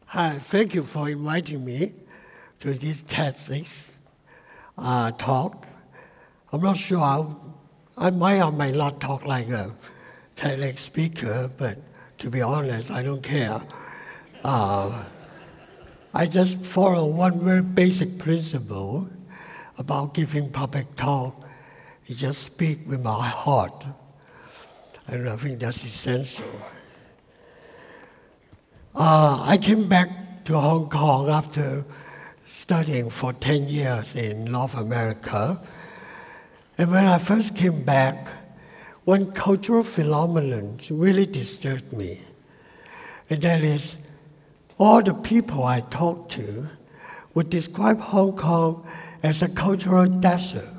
Hi, thank you for inviting me to this TEDx talk. I'm not sure, I might or may not talk like a TEDx speaker, but to be honest, I don't care. I just follow one very basic principle about giving public talk. You just speak with my heart, and I think that's essential. I came back to Hong Kong after studying for 10 years in North America. And when I first came back, one cultural phenomenon really disturbed me. And that is, all the people I talked to would describe Hong Kong as a cultural desert.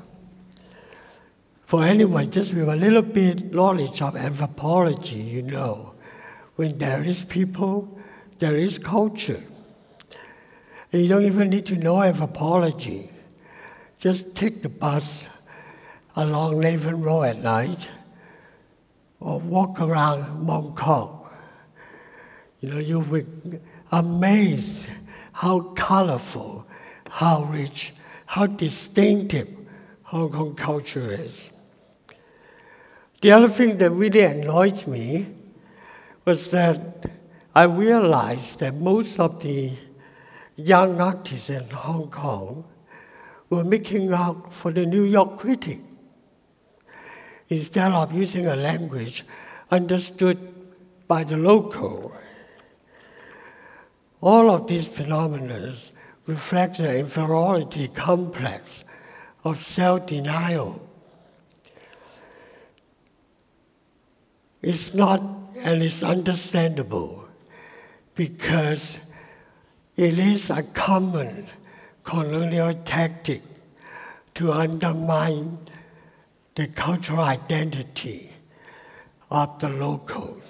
For anyone just with a little bit knowledge of anthropology, you know, when there is people, there is culture. And you don't even need to know anthropology. Just take the bus along Nathan Road at night or walk around Mong Kok. You know, you'll be amazed how colorful, how rich, how distinctive Hong Kong culture is. The other thing that really annoyed me was that I realized that most of the young artists in Hong Kong were making out for the New York critic instead of using a language understood by the local. All of these phenomena reflect the inferiority complex of self-denial. It's not, and it's understandable, because it is a common colonial tactic to undermine the cultural identity of the locals.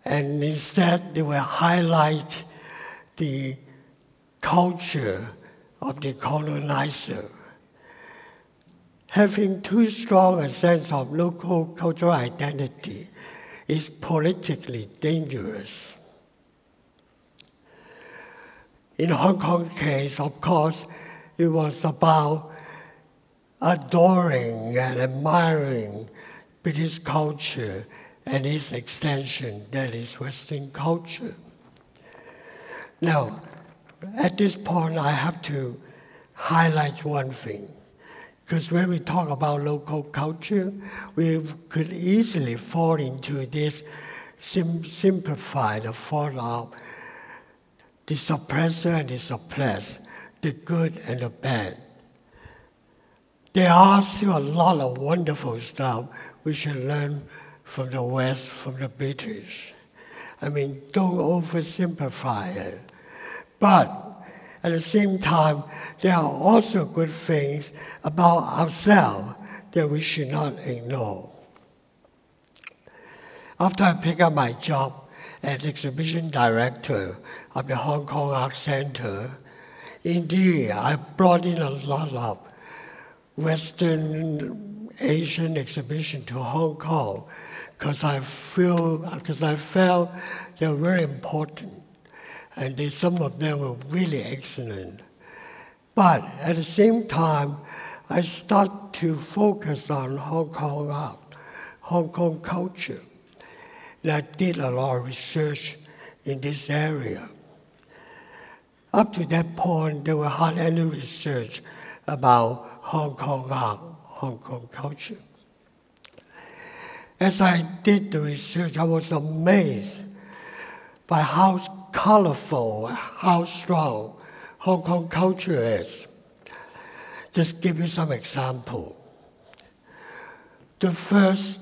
And instead, they will highlight the culture of the colonizer. Having too strong a sense of local cultural identity is politically dangerous. In Hong Kong's case, of course, it was about adoring and admiring British culture and its extension, that is Western culture. Now, at this point, I have to highlight one thing, because when we talk about local culture, we could easily fall into this simplified thought of the suppressor and the suppressed, the good and the bad. There are still a lot of wonderful stuff we should learn from the West, from the British. I mean, don't oversimplify it. But at the same time, there are also good things about ourselves that we should not ignore. After I picked up my job as exhibition director of the Hong Kong Art Center, indeed, I brought in a lot of Western Asian exhibition to Hong Kong because I felt they were very important. And some of them were really excellent. But at the same time, I started to focus on Hong Kong art, Hong Kong culture. And I did a lot of research in this area. Up to that point, there was hardly any research about Hong Kong art, Hong Kong culture. As I did the research, I was amazed by how colorful, how strong Hong Kong culture is. Just give you some example. The first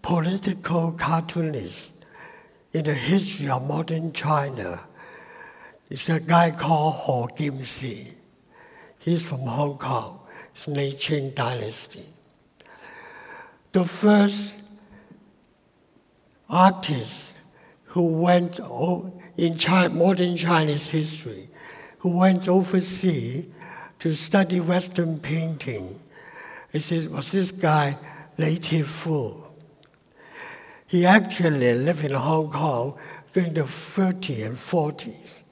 political cartoonist in the history of modern China is a guy called Ho Kim Si. He's from Hong Kong. It's the Qing dynasty. The first artist who went in modern Chinese history, who went overseas to study Western painting, was this guy, Lei Fu. He actually lived in Hong Kong during the 30s and 40s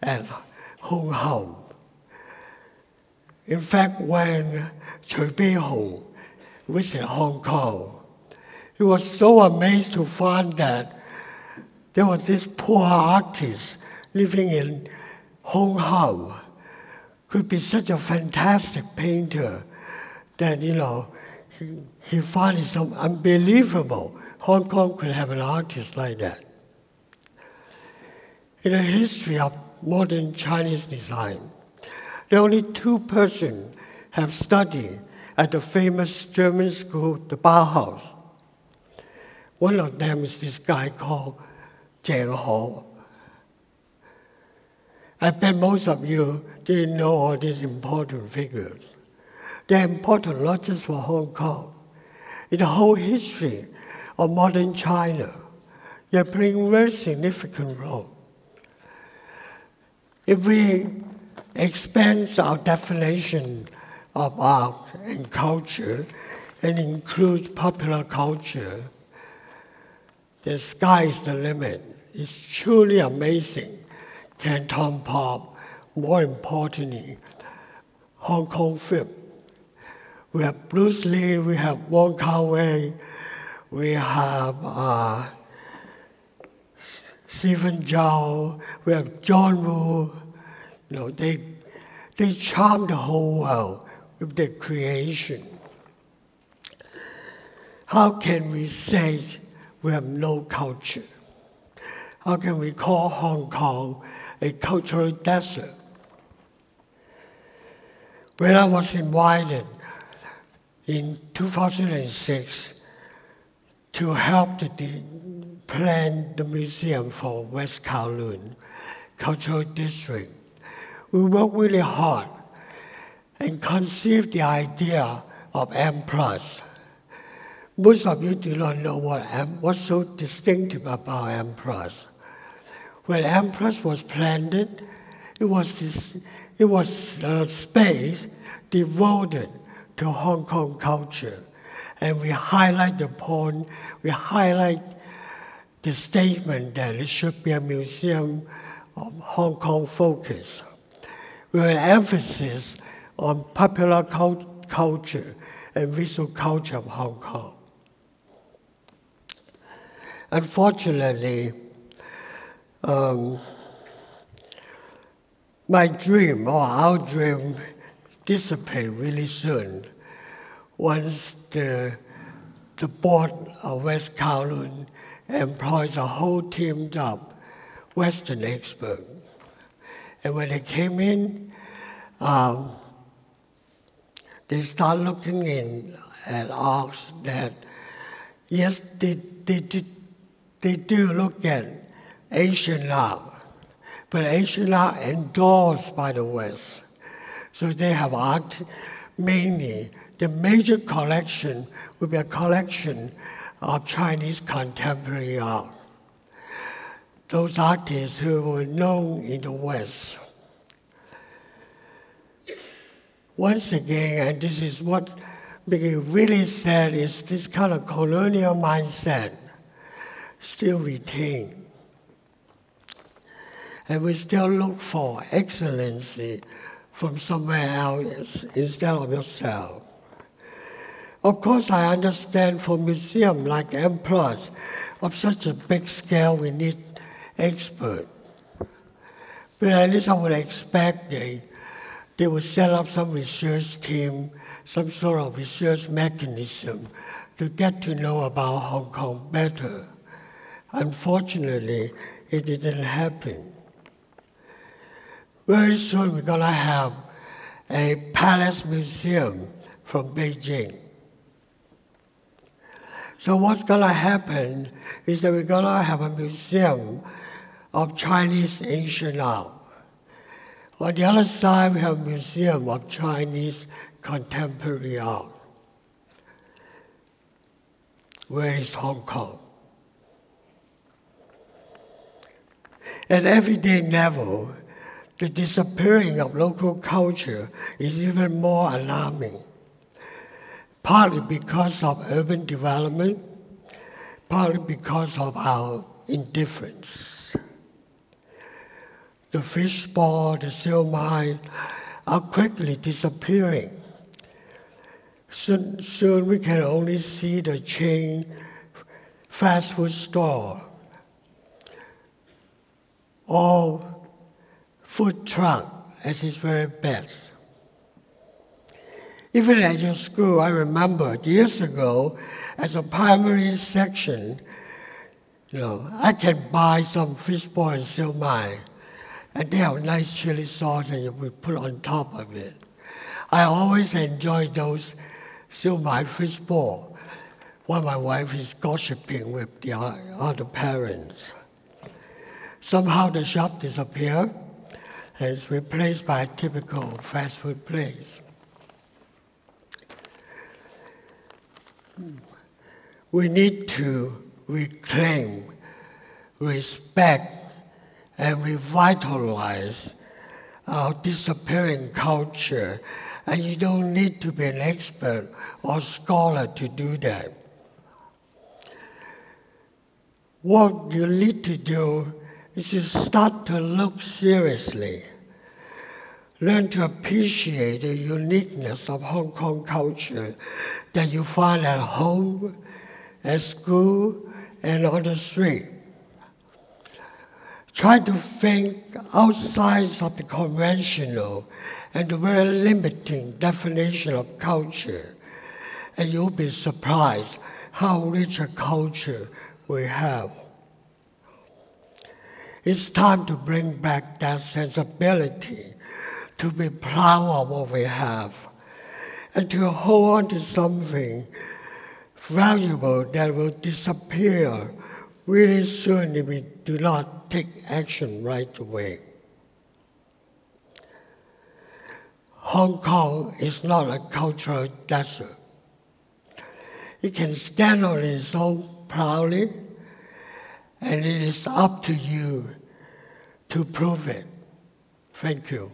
at Hong Kong. In fact, when Cui Beihong visited Hong Kong, he was so amazed to find that there was this poor artist living in Hong Kong, could be such a fantastic painter that, he found it so unbelievable Hong Kong could have an artist like that. In the history of modern Chinese design, the only two persons have studied at the famous German school, the Bauhaus. One of them is this guy called Jiang Ho. I bet most of you didn't know all these important figures. They're important not just for Hong Kong. In the whole history of modern China, they're playing a very significant role. If we expand our definition of art and culture and include popular culture, the sky is the limit. It's truly amazing. Canton pop, more importantly, Hong Kong film. We have Bruce Lee, we have Wong Kar-wai, we have Stephen Chow, we have John Woo. They charm the whole world with their creation. How can we say we have no culture? How can we call Hong Kong a cultural desert? When I was invited in 2006 to help to plan the museum for West Kowloon Cultural District, we worked really hard and conceived the idea of M+. Most of you do not know what's so distinctive about M+. When M+ was planned, it was a space devoted to Hong Kong culture. And we highlight the point, we highlight the statement that it should be a museum of Hong Kong focus, with an emphasis on popular culture and visual culture of Hong Kong. Unfortunately, my dream, or our dream, dissipated really soon once the board of West Kowloon employs a whole team of Western experts. And when they came in, they start looking in at arts that, yes, they do look at Asian art, but Asian art endorsed by the West. So they have art, mainly the major collection will be a collection of Chinese contemporary art. Those artists who were known in the West. Once again, and this is what makes it really sad, is this kind of colonial mindset still retained. And we still look for excellency from somewhere else instead of yourself. Of course, I understand for museums like M+, of such a big scale, we need experts. But at least I would expect they would set up some research team, some sort of research mechanism to get to know about Hong Kong better. Unfortunately, it didn't happen. Very soon we're going to have a palace museum from Beijing. So what's going to happen is that we're going to have a museum of Chinese ancient art. On the other side, we have a museum of Chinese contemporary art. Where is Hong Kong? At everyday level, the disappearing of local culture is even more alarming, partly because of urban development, partly because of our indifference. The fishball, the siomai are quickly disappearing. Soon we can only see the chain fast food store or food truck at its very best. Even at your school, I remember years ago, as a primary section, I can buy some fishball and siomai, and they have nice chili sauce and we put on top of it. I always enjoy those siomai fishball when my wife is gossiping with the other parents. Somehow the shop disappeared and is replaced by a typical fast food place. We need to reclaim, respect, and revitalize our disappearing culture, and you don't need to be an expert or scholar to do that. What you need to do is to start to look seriously, learn to appreciate the uniqueness of Hong Kong culture that you find at home, at school, and on the street. Try to think outside of the conventional and the very limiting definition of culture, and you'll be surprised how rich a culture we have. It's time to bring back that sensibility, to be proud of what we have, and to hold on to something valuable that will disappear really soon if we do not take action right away. Hong Kong is not a cultural desert. It can stand on its own proudly, and it is up to you to prove it. Thank you.